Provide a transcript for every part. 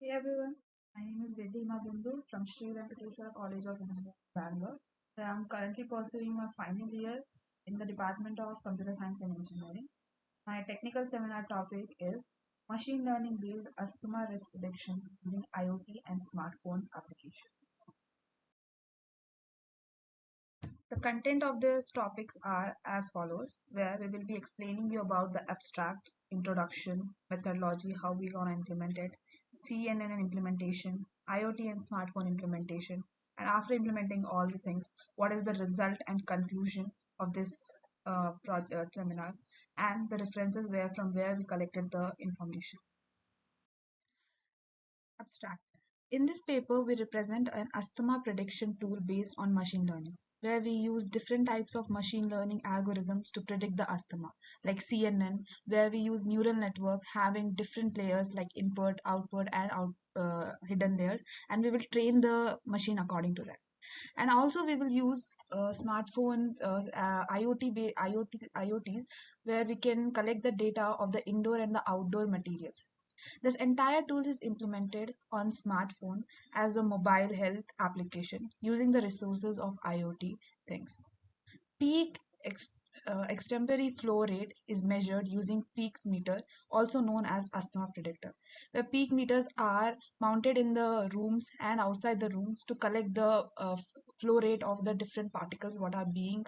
Hey everyone, my name is Reddy Madundu from Sri Venkateswara College of Engineering, Bangalore, where I'm currently pursuing my final year in the Department of Computer Science and Engineering. My technical seminar topic is Machine Learning Based Asthma Risk Prediction using IoT and Smartphone Applications. The content of these topics are as follows, where we will be explaining you about the abstract, introduction, methodology, how we gonna implement it, CNN implementation, IoT and smartphone implementation, and after implementing all the things, what is the result and conclusion of this seminar, and the references where from where we collected the information. Abstract. In this paper, we represent an asthma prediction tool based on machine learning, where we use different types of machine learning algorithms to predict the asthma, like CNN, where we use neural network having different layers like input, output, and hidden layers, and we will train the machine according to that. And also we will use smartphone IoTs, where we can collect the data of the indoor and the outdoor materials. This entire tool is implemented on smartphone as a mobile health application using the resources of IoT things. Peak extempore flow rate is measured using peak meter, also known as asthma predictor, where peak meters are mounted in the rooms and outside the rooms to collect the flow rate of the different particles what are being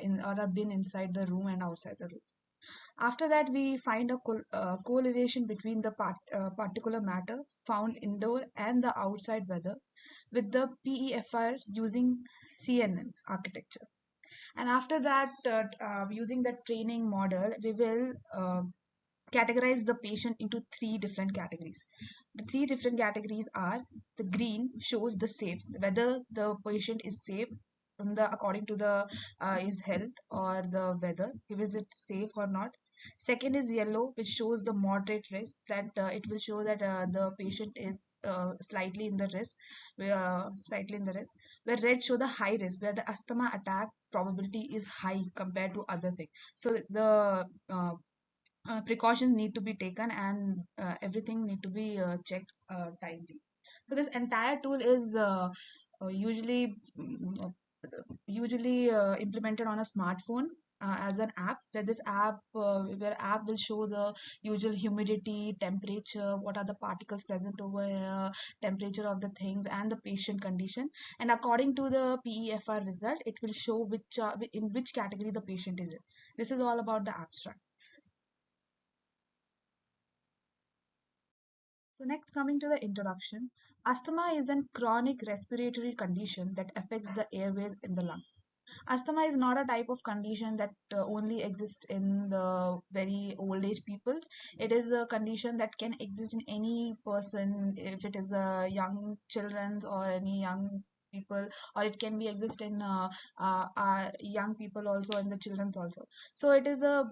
in or have been inside the room and outside the room. After that, we find a correlation between the particular matter found indoor and the outside weather with the PEFR using CNN architecture. And after that, using the training model, we will categorize the patient into three different categories. The three different categories are: the green shows the safe, whether the patient is safe from the according to the his health or the weather, is it safe or not. Second is yellow, which shows the moderate risk, that it will show that the patient is slightly in the risk. Where red show the high risk, where the asthma attack probability is high compared to other things. So the precautions need to be taken, and everything need to be checked timely. So this entire tool is usually implemented on a smartphone as an app, where this app will show the usual humidity, temperature, what are the particles present over here, temperature of the things, and the patient condition. And according to the PEFR result, it will show in which category the patient is in. This is all about the abstract. So next, coming to the introduction, asthma is a chronic respiratory condition that affects the airways in the lungs. Asthma is not a type of condition that only exists in the very old age peoples. It is a condition that can exist in any person, if it is a young children or any young people, or it can be exist in young people also and the children's also. So it is a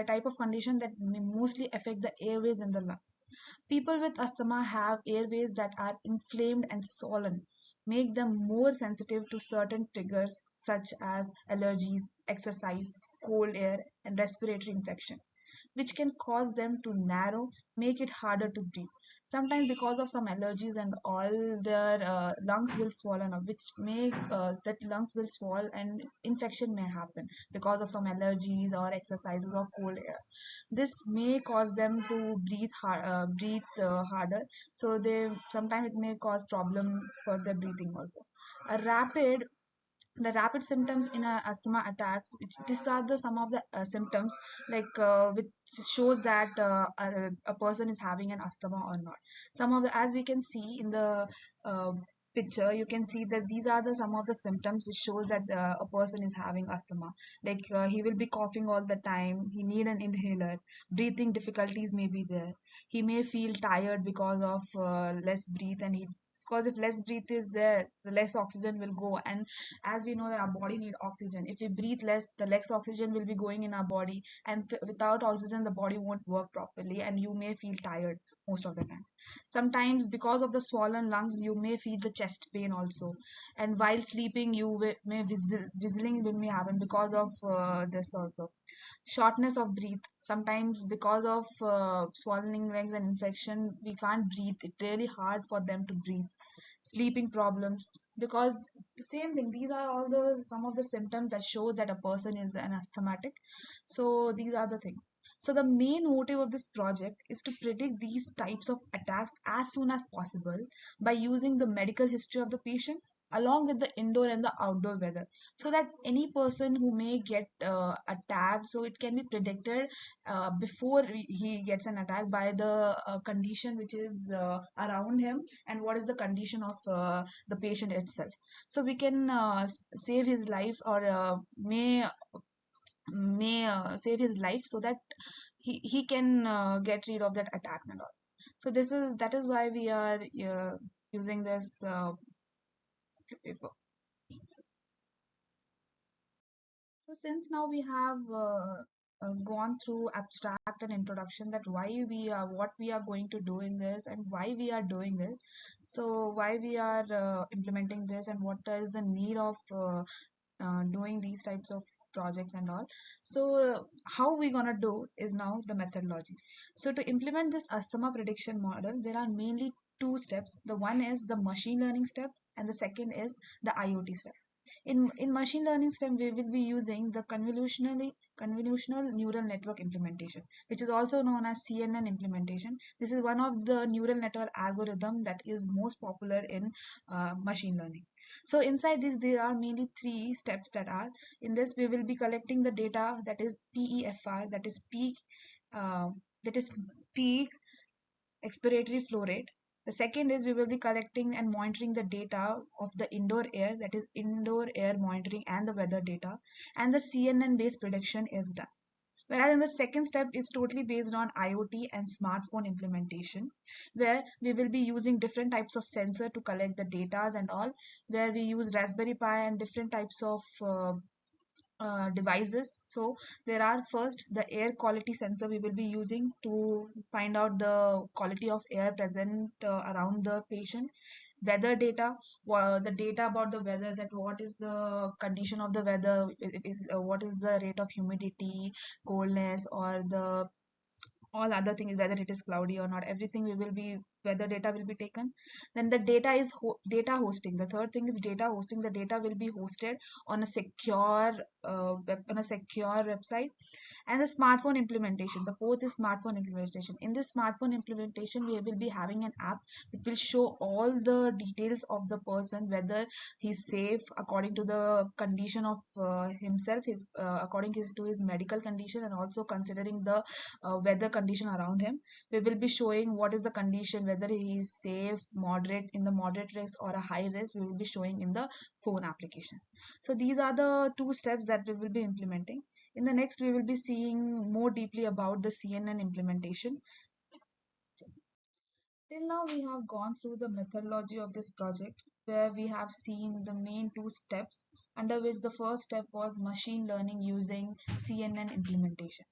type of condition that may mostly affect the airways in the lungs. People with asthma have airways that are inflamed and swollen, make them more sensitive to certain triggers such as allergies, exercise, cold air, and respiratory infection, which can cause them to narrow, make it harder to breathe. Sometimes, because of some allergies and all, their lungs will swollen up, which make that lungs will swell and infection may happen because of some allergies or exercises or cold air. This may cause them to breathe harder, so they sometimes it may cause problem for their breathing also. A rapid the rapid symptoms in asthma attacks, which these are the some of the symptoms, which shows that a person is having an asthma or not. Some of the, as we can see in the uh, picture, you can see that these are the some of the symptoms which shows that a person is having asthma. He will be coughing all the time, he need an inhaler, breathing difficulties may be there, he may feel tired because of less breath, and he because if less breath is there, the less oxygen will go. And as we know that our body need oxygen, if we breathe less, the less oxygen will be going in our body, and without oxygen the body won't work properly, and you may feel tired most of the time. Sometimes because of the swollen lungs, you may feel the chest pain also, and while sleeping you may whistling will may happen because of this also. Shortness of breath, Sometimes because of swallowing legs and infection, we can't breathe. It's really hard for them to breathe. Sleeping problems, because the same thing, these are all the some of the symptoms that show that a person is an asthmatic. So these are the things. So the main motive of this project is to predict these types of attacks as soon as possible by using the medical history of the patient along with the indoor and the outdoor weather, so that any person who may get attacked, so it can be predicted before he gets an attack by the condition which is around him, and what is the condition of the patient itself. So we can save his life, or may save his life, so that he can get rid of that attacks and all. So that is why we are using this paper. So since now we have gone through abstract and introduction, that why we are, what we are going to do in this, and why we are doing this. So why we are implementing this, and what is the need of doing these types of projects and all. So how we gonna do is now the methodology. So to implement this asthma prediction model, there are mainly two steps. The one is the machine learning step, and the second is the IoT step. In machine learning step, we will be using the convolutional neural network implementation, which is also known as CNN implementation. This is one of the neural network algorithm that is most popular in machine learning. So inside this, there are mainly three steps that are in this. We will be collecting the data, that is PEFR, uh, that is peak expiratory flow rate. The second is we will be collecting and monitoring the data of the indoor air, that is indoor air monitoring and the weather data, and the CNN based prediction is done. Whereas in the second step is totally based on IoT and smartphone implementation, where we will be using different types of sensor to collect the data and all, where we use Raspberry Pi and different types of devices. So there are first the air quality sensor we will be using to find out the quality of air present around the patient. Weather data, the data about the weather, that what is the condition of the weather, is what is the rate of humidity, coldness, or the all other things, whether it is cloudy or not, everything we will be, weather data will be taken. Then the data is data hosting. The third thing is data hosting. The data will be hosted on a secure on a secure website. And the smartphone implementation, the fourth is smartphone implementation. In this smartphone implementation, we will be having an app which will show all the details of the person, whether he's safe according to the condition of himself, his according to his medical condition, and also considering the weather condition around him. We will be showing what is the condition, whether he is safe, moderate, in the moderate risk or a high risk, we will be showing in the phone application. So these are the two steps that we will be implementing. In the next, we will be seeing more deeply about the CNN implementation. Till now, we have gone through the methodology of this project, where we have seen the main two steps, under which the first step was machine learning using CNN implementation.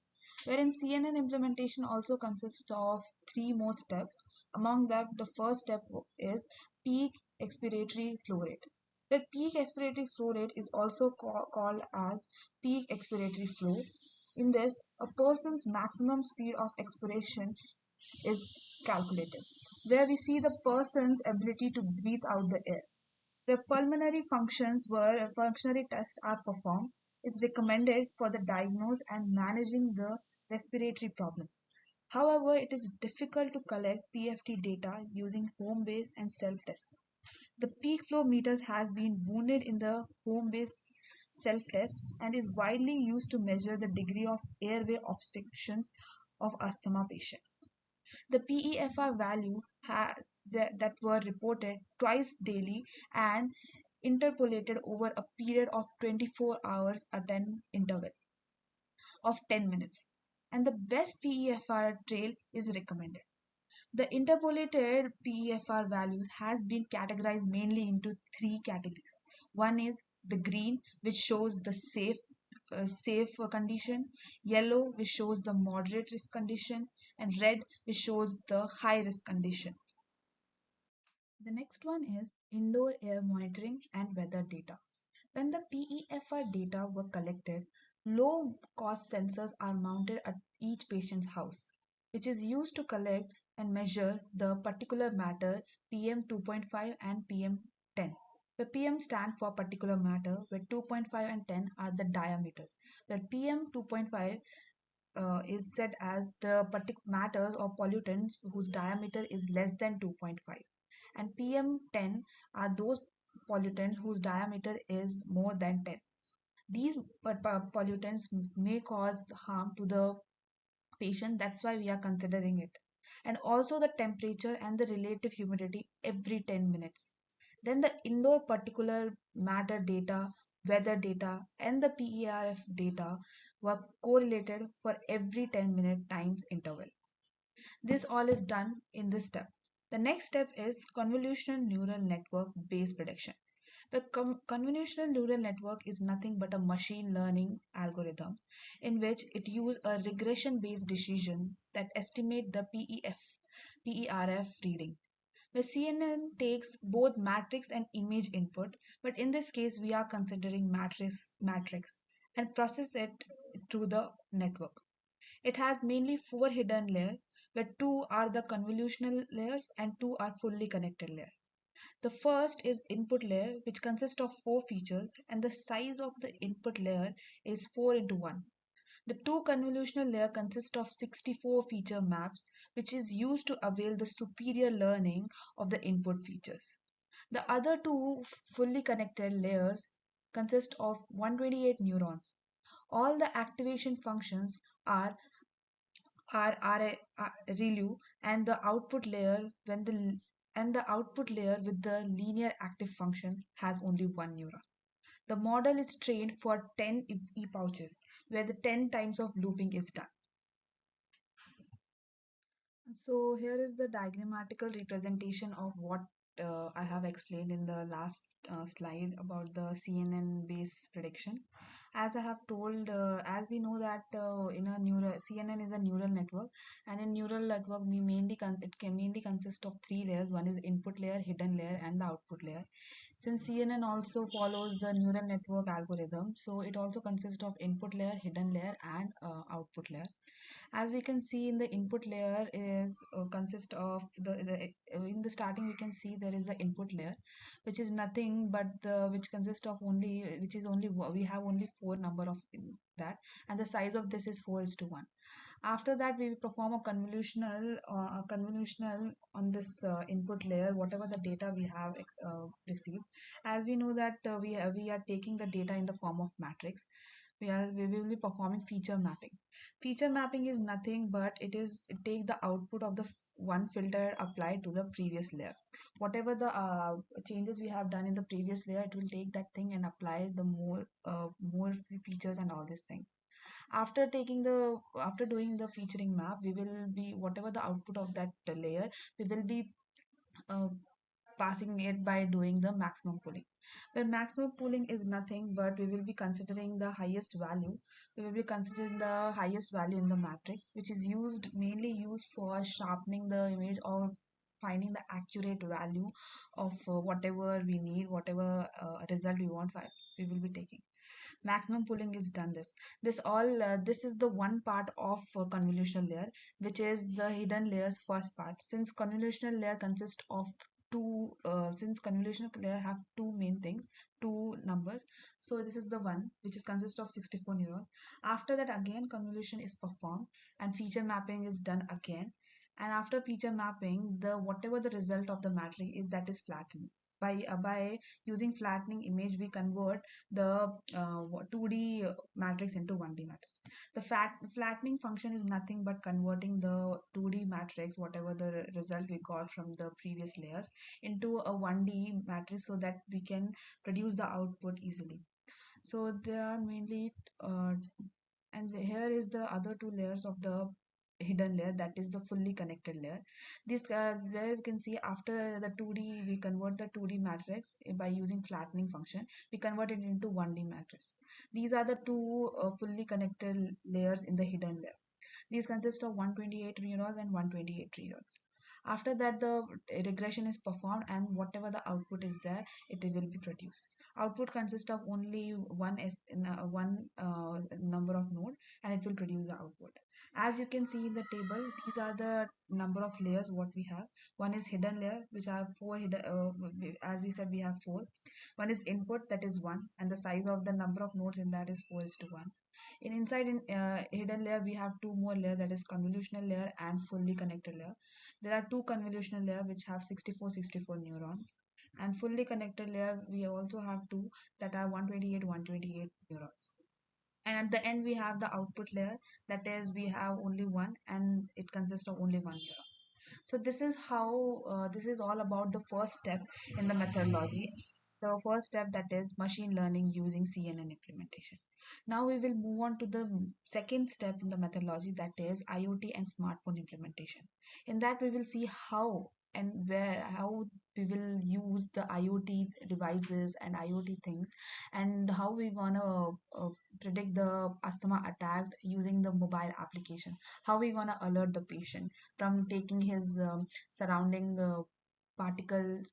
Wherein CNN implementation also consists of three more steps. Among them, the first step is peak expiratory flow rate. The peak expiratory flow rate is also called as peak expiratory flow. In this, a person's maximum speed of expiration is calculated, where we see the person's ability to breathe out the air. The pulmonary functions where functionary tests are performed is recommended for the diagnosis and managing the respiratory problems. However, it is difficult to collect PFT data using home-based and self-testing. The peak flow meters has been wounded in the home-based self-test and is widely used to measure the degree of airway obstructions of asthma patients. The PEFR value that were reported twice daily and interpolated over a period of 24 hours at an interval of 10 minutes. And the best PEFR trail is recommended. The interpolated PEFR values has been categorized mainly into three categories. One is the green, which shows the safe condition, yellow, which shows the moderate risk condition, and red, which shows the high risk condition. The next one is indoor air monitoring and weather data. When the PEFR data were collected, Low cost sensors are mounted at each patient's house, which is used to collect and measure the particular matter PM2.5 and PM10. The PM stand for particular matter, where 2.5 and 10 are the diameters, where PM2.5 is said as the matters or pollutants whose diameter is less than 2.5, and PM10 are those pollutants whose diameter is more than 10. These pollutants may cause harm to the patient, that's why we are considering it. And also the temperature and the relative humidity every 10 minutes. Then the indoor particular matter data, weather data, and the PERF data were correlated for every 10-minute times interval. This all is done in this step. The next step is convolutional neural network based prediction. The convolutional neural network is nothing but a machine learning algorithm in which it uses a regression based decision that estimate the PERF reading. The CNN takes both matrix and image input, but in this case we are considering matrix and process it through the network. It has mainly four hidden layers, where two are the convolutional layers and two are fully connected layers. The first is input layer, which consists of four features, and the size of the input layer is 4 into 1. The two convolutional layer consist of 64 feature maps, which is used to avail the superior learning of the input features. The other two fully connected layers consist of 128 neurons. All the activation functions are are ReLU, and the output layer with the linear active function has only one neuron. The model is trained for 10 e-pouches, where the 10 times of looping is done. So here is the diagrammatical representation of what I have explained in the last slide about the CNN based prediction. As I have told, as we know that in a neural CNN is a neural network, and in neural network we it can mainly consist of three layers. One is input layer, hidden layer, and the output layer. Since CNN also follows the neural network algorithm, so it also consists of input layer, hidden layer, and output layer. As we can see in the input layer is consist of in the starting we can see there is the input layer, which is nothing but the which consists of only which is only we have only four number of in that, and the size of this is 4 is to 1. After that we perform a convolutional on this input layer, whatever the data we have received. As we know that we are taking the data in the form of matrix. We will be performing feature mapping. Feature mapping is nothing but it take the output of the one filter applied to the previous layer. Whatever the changes we have done in the previous layer, it will take that thing and apply the more features and all these things. After doing the featuring map, we will be whatever the output of that layer, we will be uh, passing it by doing the maximum pooling. Where maximum pooling is nothing but we will be considering the highest value. We will be considering the highest value in the matrix, which is mainly used for sharpening the image or finding the accurate value of whatever we need, whatever result we want. We will be taking maximum pooling is done. This is the one part of convolutional layer, which is the hidden layers first part. Since convolutional layer have two main things, two numbers, so this is the one which is consist of 64 neurons. After that again convolution is performed and feature mapping is done again, and after feature mapping, the whatever the result of the matrix is, that is flattened. By using flattening image, we convert the 2D matrix into 1D matrix. The flattening function is nothing but converting the 2D matrix, whatever the result we got from the previous layers, into a 1D matrix so that we can produce the output easily. So there are mainly and here is the other two layers of the hidden layer, that is the fully connected layer. This where you can see after the 2D we convert the 2D matrix by using flattening function, we convert it into 1D matrix. These are the two fully connected layers in the hidden layer. These consist of 128 neurons and 128 neurons. After that, the regression is performed, and whatever the output is there, it will be produced. Output consists of only one number of node, and it will produce the output. As you can see in the table, these are the number of layers what we have. One is hidden layer, which have four hidden, as we said, we have four. One is input, that is one, and the size of the number of nodes in that is 4:1. In hidden layer, we have two more layer, that is convolutional layer and fully connected layer. There are two convolutional layer which have 64 neurons, and fully connected layer we also have two that are 128 neurons. And at the end we have the output layer, that is we have only one, and it consists of only one neuron. So this is how this is all about the first step in the methodology. The first step, that is machine learning using CNN implementation. Now we will move on to the second step in the methodology, that is IoT and smartphone implementation. In that we will see how we will use the IoT devices and IoT things, and how we gonna predict the asthma attack using the mobile application. How we gonna alert the patient from taking his surrounding particles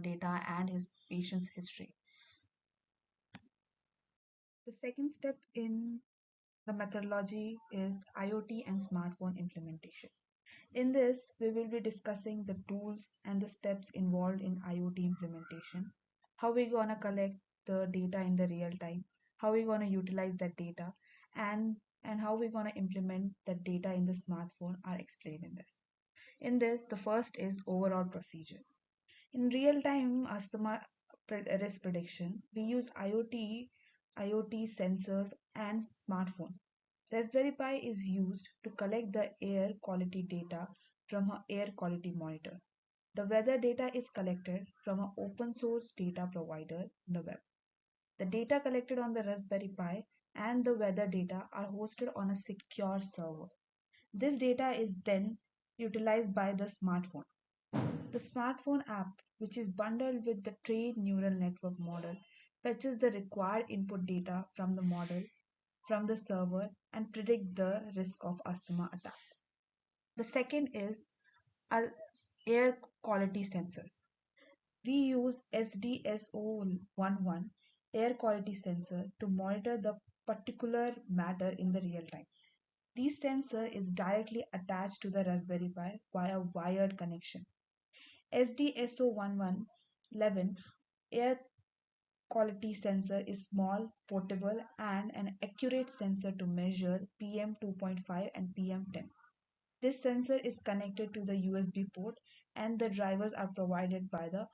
data and his patient's history. The second step in the methodology is IoT and smartphone implementation. In this, we will be discussing the tools and the steps involved in IoT implementation, how we gonna collect the data in the real time, how we gonna utilize that data, and how we gonna implement that data in the smartphone are explained in this. In this, the first is overall procedure. In real-time asthma risk prediction, we use IoT sensors and smartphone. Raspberry Pi is used to collect the air quality data from an air quality monitor. The weather data is collected from an open source data provider in the web. The data collected on the Raspberry Pi and the weather data are hosted on a secure server. This data is then utilized by the smartphone. The smartphone app, which is bundled with the trained neural network model, fetches the required input data from the model from the server and predict the risk of asthma attack. The second is uh, air quality sensors. We use SDSO11 air quality sensor to monitor the particular matter in the real time. This sensor is directly attached to the Raspberry Pi via wired connection. SDSO11 air quality sensor is small, portable, and an accurate sensor to measure PM2.5 and PM10. This sensor is connected to the USB port, and the drivers are provided by the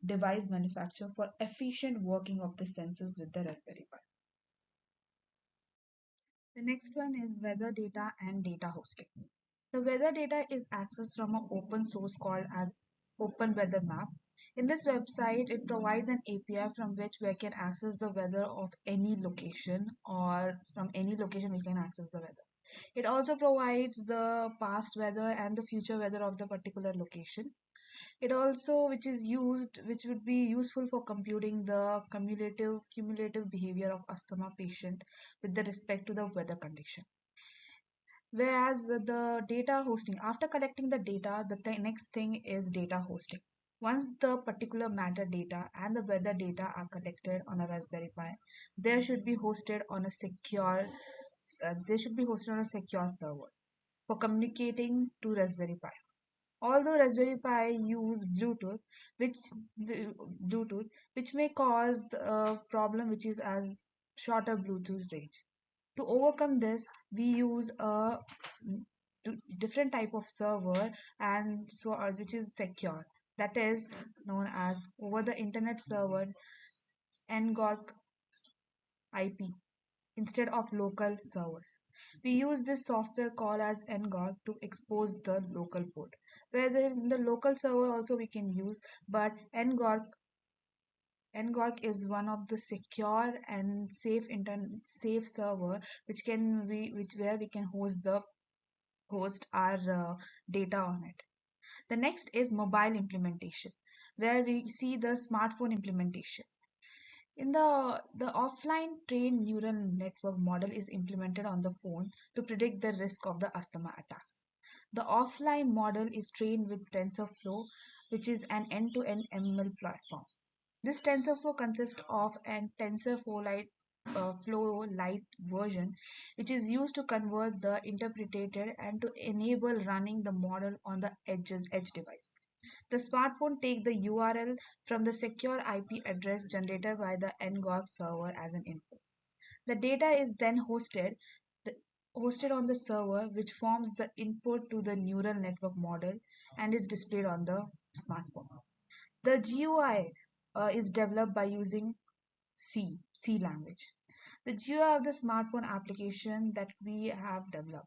device manufacturer for efficient working of the sensors with the Raspberry Pi. The next one is weather data and data hosting. The weather data is accessed from an open source called as Open Weather Map. In this website, it provides an API from which we can access the weather of any location, or from any location we can access the weather. It also provides the past weather and the future weather of the particular location. It also, which would be useful for computing the cumulative behavior of asthma patient with the respect to the weather condition. Whereas the data hosting, after collecting the data, the next thing is data hosting. Once the particular matter data and the weather data are collected on a Raspberry Pi, they should be hosted on a secure server for communicating to Raspberry Pi. Although Raspberry Pi use which Bluetooth, which may cause a problem which is as shorter Bluetooth range. To overcome this, we use a different type of server, and so which is secure. That is known as over the internet server NGORC IP instead of local servers. We use this software called as NGORC to expose the local port. Where in the local server also we can use, but NGORC is one of the secure and safe server where we can host our data on it. The next is mobile implementation, where we see the smartphone implementation. In the offline trained neural network model is implemented on the phone to predict the risk of the asthma attack. The offline model is trained with TensorFlow, which is an end-to-end ML platform. This TensorFlow consists of an TensorFlow Flow Lite version, which is used to convert the interpreted and to enable running the model on the edge device. The smartphone takes the URL from the secure IP address generated by the NGORG server as an input. The data is then hosted on the server, which forms the input to the neural network model and is displayed on the smartphone. The GUI is developed by using C language. The GUI of the smartphone application that we have developed.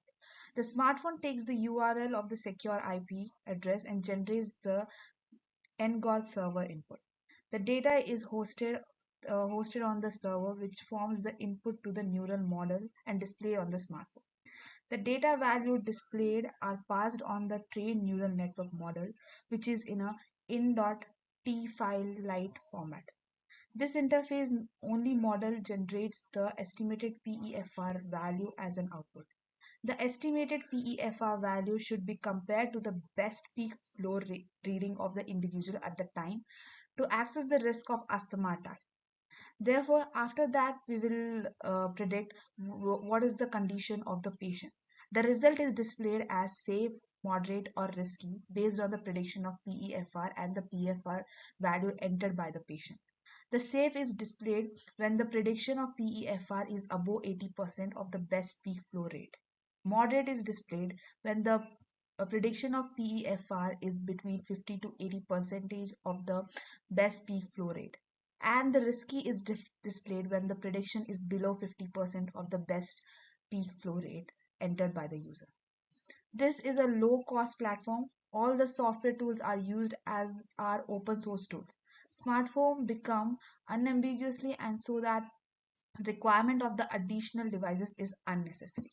The smartphone takes the URL of the secure IP address and generates the NGORG server input. The data is hosted on the server, which forms the input to the neural model and display on the smartphone. The data value displayed are passed on the trained neural network model, which is in a in.t file lite format. This interface only model generates the estimated PEFR value as an output. The estimated PEFR value should be compared to the best peak flow reading of the individual at the time to access the risk of asthma attack. Therefore, after that, we will predict what is the condition of the patient. The result is displayed as safe, moderate, or risky based on the prediction of PEFR and the PFR value entered by the patient. The safe is displayed when the prediction of PEFR is above 80% of the best peak flow rate. Moderate is displayed when the prediction of PEFR is between 50 to 80% of the best peak flow rate. And the risky is displayed when the prediction is below 50% of the best peak flow rate entered by the user. This is a low cost platform. All the software tools are used as are open source tools. Smartphone become unambiguously and so that requirement of the additional devices is unnecessary.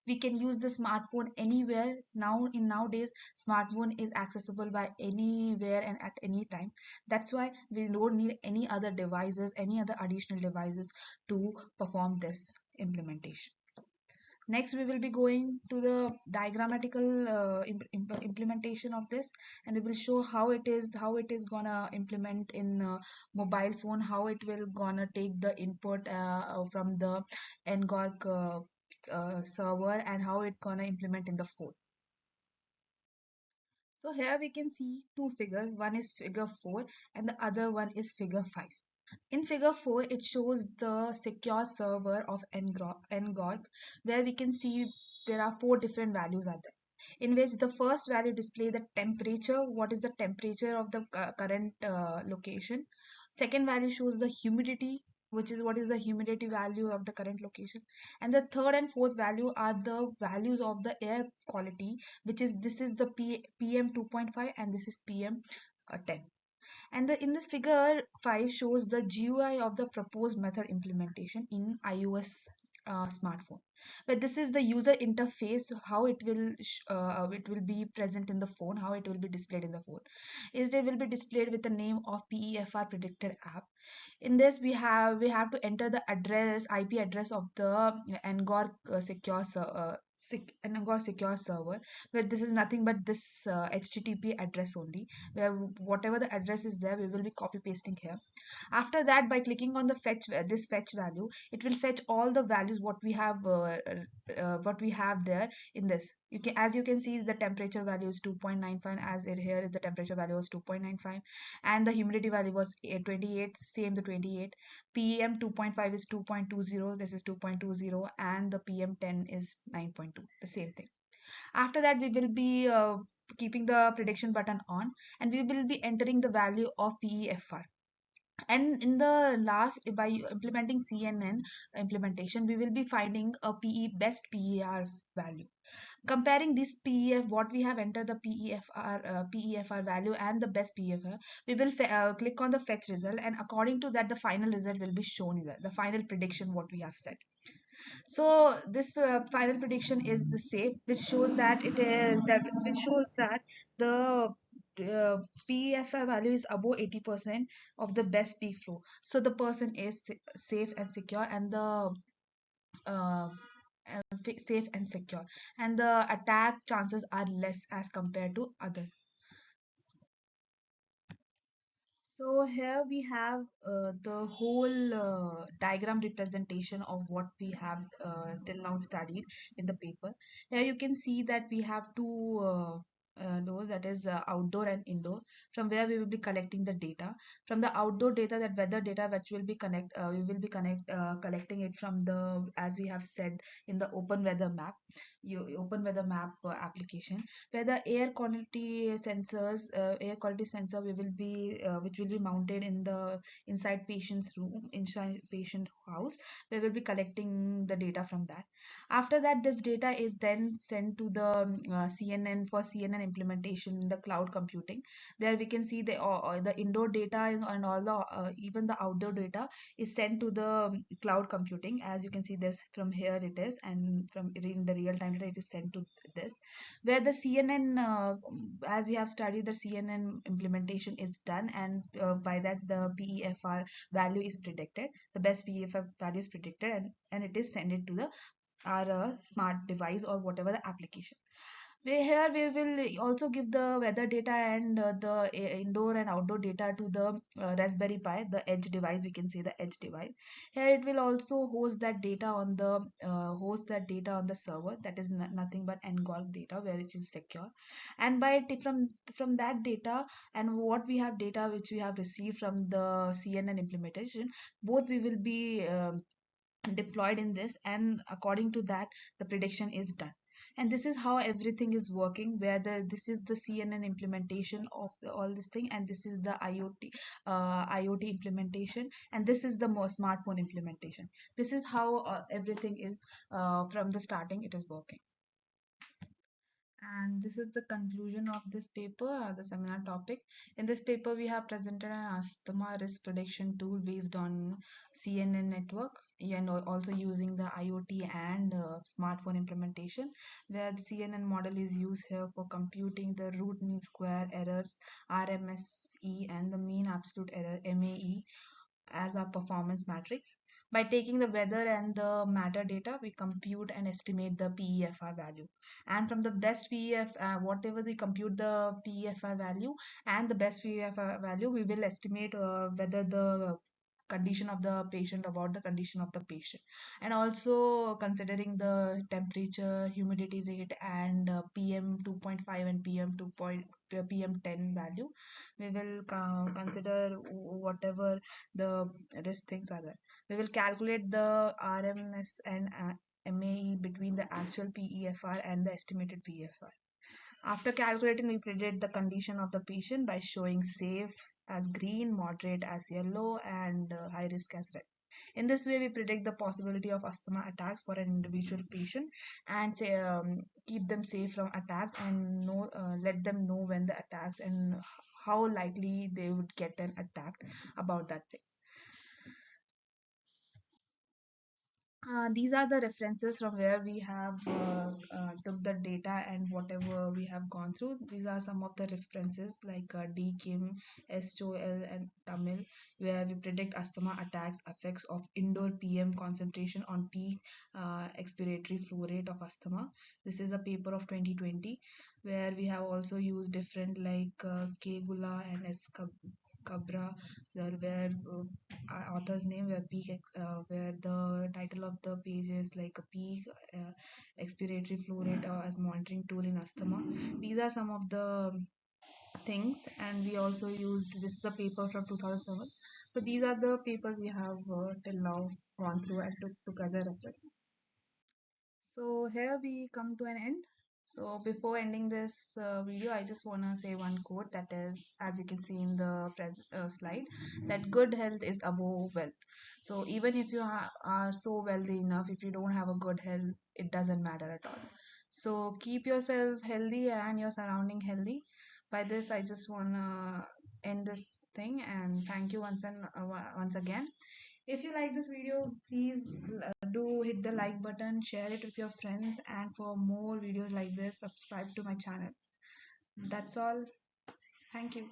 We can use the smartphone anywhere. Nowadays smartphone is accessible by anywhere and at any time. That's why we don't need any other devices, any other additional devices to perform this implementation. Next, we will be going to the diagrammatical implementation of this, and we will show how it is gonna implement in mobile phone, how it will gonna take the input from the NGORG server, and how it gonna implement in the phone. So here we can see two figures. One is figure 4 and the other one is figure 5. In figure 4, it shows the secure server of NGORG, where we can see there are 4 different values are there, in which the first value display the temperature, what is the temperature of the current location. Second value shows the humidity, which is what is the humidity value of the current location. And the third and fourth value are the values of the air quality, which is this is the PM 2.5 and this is PM 10. And in this figure 5 shows the GUI of the proposed method implementation in iOS smartphone. But this is the user interface, how it will be present in the phone, how it will be displayed in the phone. Is it will be displayed with the name of PEFR predicted app. In this we have to enter the IP address of the NGOR secure server, where this is nothing but this HTTP address only, where whatever the address is there we will be copy pasting here. After that, by clicking on the this fetch value, it will fetch all the values what we have there in this. As you can see, the temperature value is 2.95, as here is the temperature value was 2.95, and the humidity value was 28, same the 28. PM 2.5 is 2.20, this is 2.20, and the PM 10 is 9.2, the same thing. After that, we will be keeping the prediction button on, and we will be entering the value of PEFR. And in the last, by implementing CNN implementation, we will be finding a best PER value. Comparing this PEF, what we have entered the PEFR value and the best PEFR, we will click on the fetch result, and according to that, the final result will be shown here, the final prediction what we have set. So this final prediction is the safe, which shows that the PEFR value is above 80% of the best peak flow. So the person is safe and secure, and the uh, safe and secure, and the attack chances are less as compared to other. So here we have the whole diagram representation of what we have till now studied in the paper. Here you can see that we have two doors, that is outdoor and indoor, from where we will be collecting the data. From the outdoor data, that weather data, which will be we will be collecting it from the, as we have said, in the open weather map, open weather map application, where the air quality sensor we will be which will be mounted in the inside patient's room, inside patient house, we will be collecting the data from that. After that, this data is then sent to the CNN for CNN implementation in the cloud computing. There we can see the indoor data is, and all the even the outdoor data is sent to the cloud computing. As you can see this from here it is, and from in the real time data it is sent to this, where the CNN, as we have studied, the CNN implementation is done, and by that the PEFR value is predicted, the best PEFR value is predicted, and it is sent it to the our smart device or whatever the application. Here we will also give the weather data and the indoor and outdoor data to the Raspberry Pi, the edge device. We can say the edge device. Here it will also host that data on the server. That is nothing but ngORG data, where it is secure. And from that data and what we have data which we have received from the CNN implementation, both we will be deployed in this, and according to that the prediction is done. And this is how everything is working, where this is the CNN implementation of all this thing, and this is the IoT implementation, and this is the more smartphone implementation. This is how everything is from the starting it is working. And this is the conclusion of this paper, the seminar topic. In this paper, we have presented an asthma risk prediction tool based on CNN network, and also using the IoT and smartphone implementation, where the CNN model is used here for computing the root mean square errors, RMSE, and the mean absolute error, MAE, as our performance matrix. By taking the weather and the matter data, we compute and estimate the PEFR value. And from the best whatever we compute the PEFR value and the best PEFR value, we will estimate whether the condition of the patient, about the condition of the patient, and also considering the temperature, humidity rate, and PM 2.5 and PM 10 value, we will consider whatever the risk things are there. We will calculate the RMS and MAE between the actual PEFR and the estimated PEFR. After calculating, we predict the condition of the patient by showing safe as green, moderate as yellow, and high risk as red. In this way, we predict the possibility of asthma attacks for an individual patient, and say, keep them safe from attacks, and let them know when the attacks and how likely they would get an attack about that thing. These are the references from where we have took the data and whatever we have gone through. These are some of the references like DKIM, SOL, and Tamil, where we predict asthma attacks effects of indoor PM concentration on peak expiratory flow rate of asthma. This is a paper of 2020, where we have also used different like Kegula and S. Cabra, where author's name, where the title of the page is like a peak expiratory flow rate as monitoring tool in asthma. These are some of the things, and we also used, this is a paper from 2007. So these are the papers we have till now gone through and took as a reference. So here we come to an end. So before ending this video, I just want to say one quote, that is, as you can see in the slide, that good health is above wealth. So even if you are so wealthy enough, if you don't have a good health, it doesn't matter at all. So keep yourself healthy and your surrounding healthy. By this, I just want to end this thing, and thank you once again. If you like this video, please do hit the like button, share it with your friends, and for more videos like this, subscribe to my channel. That's all. Thank you.